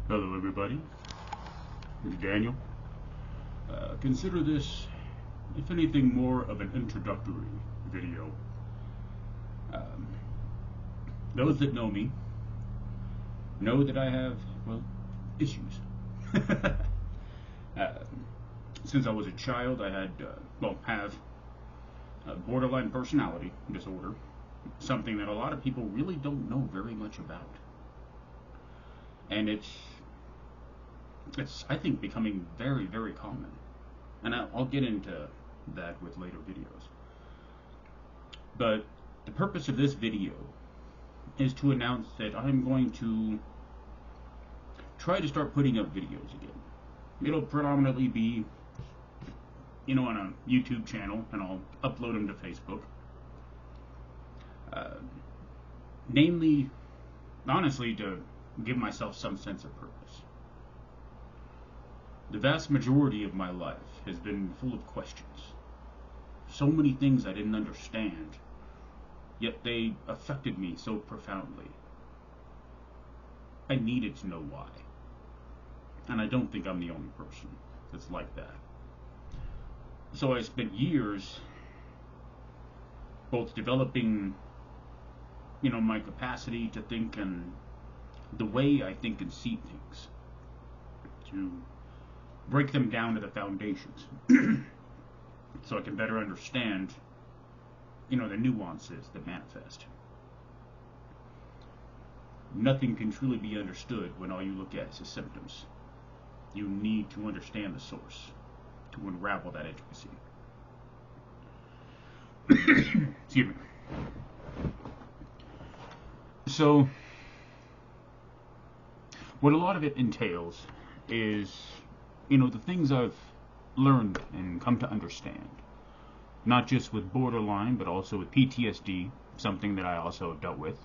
Hello, everybody. This is Daniel. Consider this, if anything, more of an introductory video. Um, those that know me know that I have, well, issues. uh, since I was a child, I had, have a borderline personality disorder, something that a lot of people really don't know very much about. And it's I think, becoming very, very common. And I'll get into that with later videos. But the purpose of this video is to announce that I'm going to try to start putting up videos again. It'll predominantly be, on a YouTube channel, and I'll upload them to Facebook. Namely, honestly, to give myself some sense of purpose. The vast majority of my life has been full of questions. So many things I didn't understand, yet they affected me so profoundly. I needed to know why. And I don't think I'm the only person that's like that. So I spent years both developing, my capacity to think and the way I think and see things, to break them down to the foundations so I can better understand, the nuances that manifest. Nothing can truly be understood when all you look at is the symptoms. You need to understand the source to unravel that intricacy. Excuse me. So, what a lot of it entails is the things I've learned and come to understand, not just with borderline, but also with PTSD, something that I also have dealt with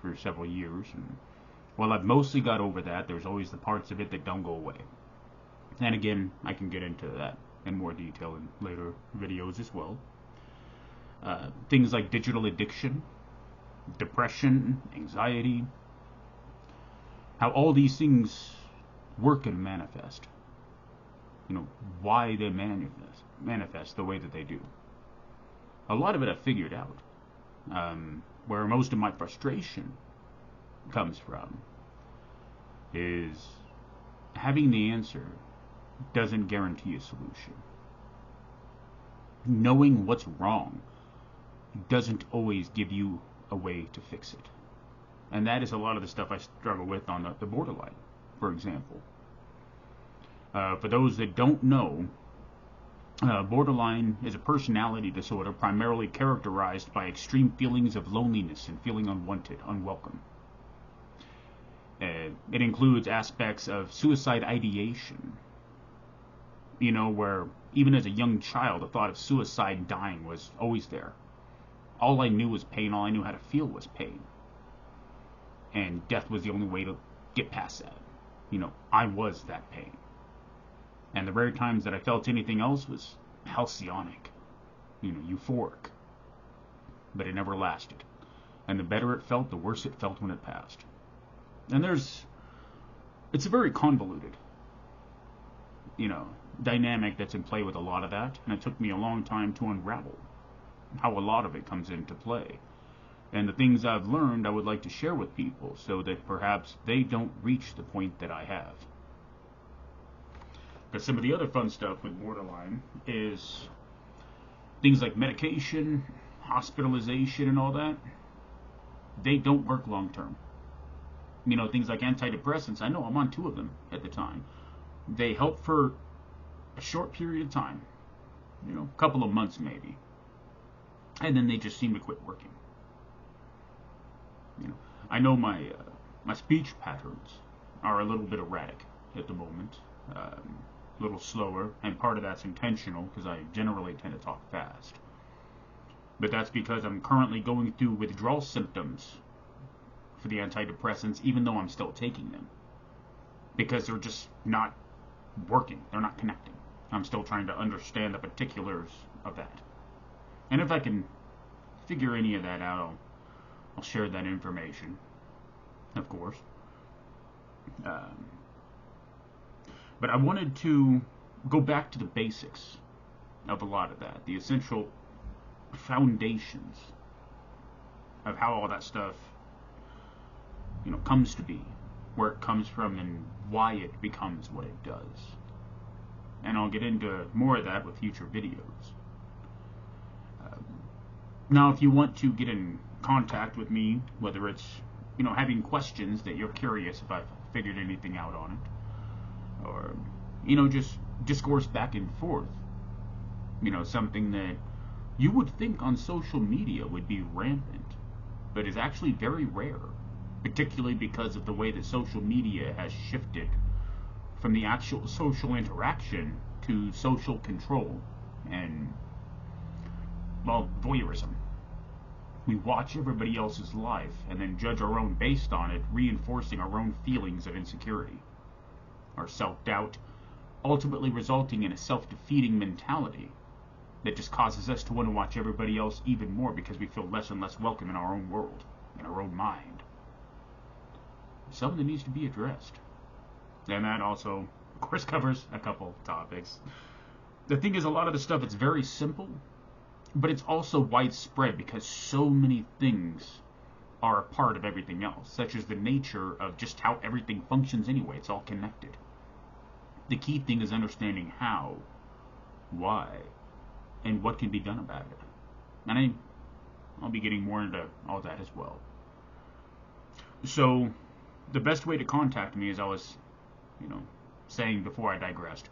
for several years. And while I've mostly got over that, there's always the parts of it that don't go away. And again, I can get into that in more detail in later videos as well. Things like digital addiction, depression, anxiety, how all these things work and manifest. Why they manifest the way that they do. A lot of it I've figured out. Where most of my frustration comes from is having the answer doesn't guarantee a solution. Knowing what's wrong doesn't always give you a way to fix it. And that is a lot of the stuff I struggle with on the borderline, for example. For those that don't know, borderline is a personality disorder primarily characterized by extreme feelings of loneliness and feeling unwanted, unwelcome. It includes aspects of suicide ideation, where even as a young child, the thought of suicide, dying, was always there. All I knew was pain. All I knew how to feel was pain. And death was the only way to get past that. I was that pain. And the rare times that I felt anything else was halcyonic, euphoric. But it never lasted. And the better it felt, the worse it felt when it passed. And it's a very convoluted, dynamic that's in play with a lot of that. And it took me a long time to unravel how a lot of it comes into play. And the things I've learned I would like to share with people so that perhaps they don't reach the point that I have. Because some of the other fun stuff with borderline is things like medication, hospitalization, and all that. They don't work long term. Things like antidepressants. I know I'm on 2 of them at the time. They help for a short period of time, a couple of months maybe, and then they just seem to quit working. I know my speech patterns are a little bit erratic at the moment. A little slower, and part of that's intentional because I generally tend to talk fast. But that's because I'm currently going through withdrawal symptoms for the antidepressants, even though I'm still taking them. Because they're just not working. They're not connecting. I'm still trying to understand the particulars of that. And if I can figure any of that out, I'll share that information, of course. But I wanted to go back to the basics of a lot of that, the essential foundations of how all that stuff, comes to be, where it comes from, and why it becomes what it does. And I'll get into more of that with future videos. Now, if you want to get in contact with me, whether it's, having questions that you're curious if I've figured anything out on it, or, just discourse back and forth, something that you would think on social media would be rampant, but is actually very rare, particularly because of the way that social media has shifted from the actual social interaction to social control and, well, voyeurism. We watch everybody else's life and then judge our own based on it, reinforcing our own feelings of insecurity, our self-doubt, ultimately resulting in a self-defeating mentality that just causes us to want to watch everybody else even more because we feel less and less welcome in our own world, in our own mind. Something that needs to be addressed. And that also, of course, covers a couple topics. The thing is, a lot of the stuff, it's very simple, but it's also widespread because so many things are a part of everything else, such as the nature of just how everything functions anyway. It's all connected. The key thing is understanding how, why, and what can be done about it. And I'll be getting more into all that as well. So, the best way to contact me, as I was, saying before I digressed,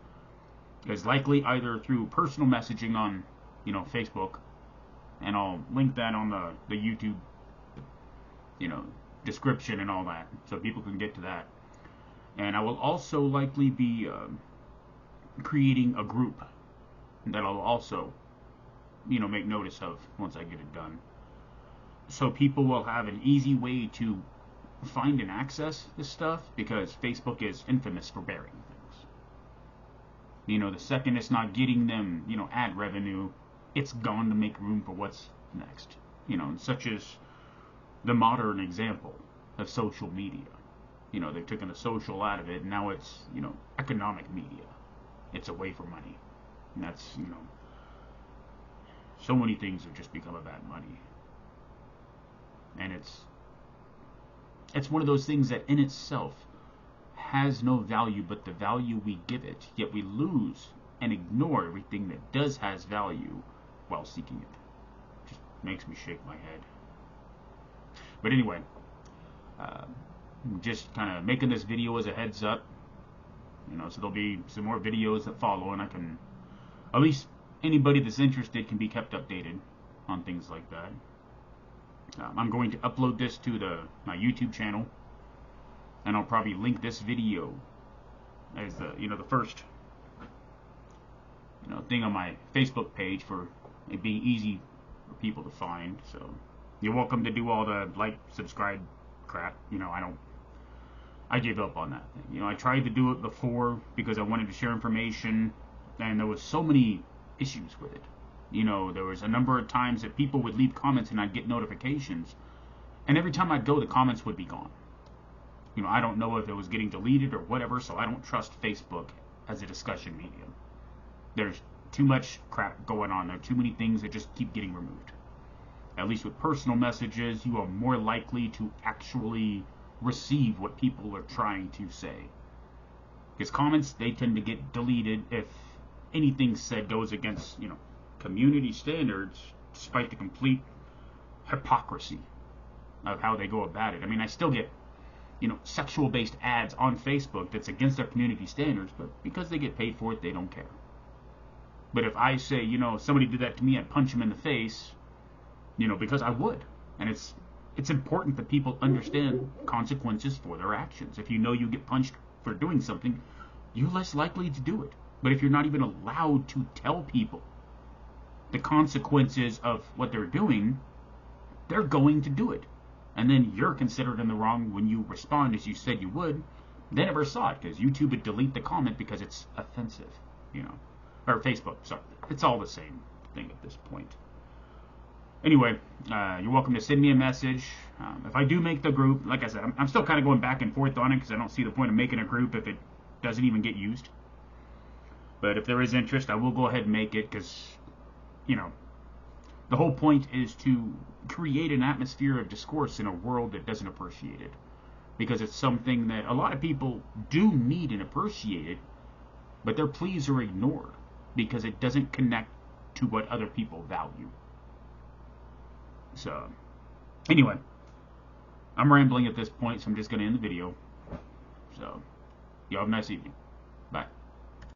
is likely either through personal messaging on, Facebook, and I'll link that on the YouTube, description and all that, so people can get to that. And I will also likely be creating a group that I'll also, make notice of once I get it done. So people will have an easy way to find and access this stuff, because Facebook is infamous for burying things. The second it's not getting them, ad revenue, it's gone to make room for what's next. Such as the modern example of social media. They've taken the social out of it, and now it's, economic media. It's a way for money. And that's, so many things have just become about money. And it's one of those things that in itself has no value but the value we give it, yet we lose and ignore everything that does has value while seeking it. Just makes me shake my head. But anyway, just kind of making this video as a heads up, so there'll be some more videos that follow, and I can, at least anybody that's interested can be kept updated on things like that. I'm going to upload this to my YouTube channel, and I'll probably link this video as the first thing on my Facebook page for it being easy for people to find. So you're welcome to do all the like, subscribe crap. I gave up on that thing. I tried to do it before because I wanted to share information, and there was so many issues with it. There was a number of times that people would leave comments and I'd get notifications, and every time I'd go, the comments would be gone. I don't know if it was getting deleted or whatever, so I don't trust Facebook as a discussion medium. There's too much crap going on. There are too many things that just keep getting removed. At least with personal messages, you are more likely to actually receive what people are trying to say. Because comments, they tend to get deleted if anything said goes against, community standards, despite the complete hypocrisy of how they go about it. I still get, sexual-based ads on Facebook that's against their community standards, but because they get paid for it, they don't care. But if I say, if somebody did that to me, I'd punch them in the face, because I would. And it's important that people understand consequences for their actions. If you get punched for doing something, you're less likely to do it. But if you're not even allowed to tell people the consequences of what they're doing, they're going to do it. And then you're considered in the wrong when you respond as you said you would. They never saw it because YouTube would delete the comment because it's offensive, or Facebook, sorry. It's all the same thing at this point. Anyway, you're welcome to send me a message. If I do make the group, like I said, I'm still kind of going back and forth on it because I don't see the point of making a group if it doesn't even get used. But if there is interest, I will go ahead and make it, because, you know, the whole point is to create an atmosphere of discourse in a world that doesn't appreciate it. Because it's something that a lot of people do need and appreciate it, but their pleas are ignored because it doesn't connect to what other people value. So, anyway, I'm rambling at this point, so I'm just going to end the video. So, y'all have a nice evening.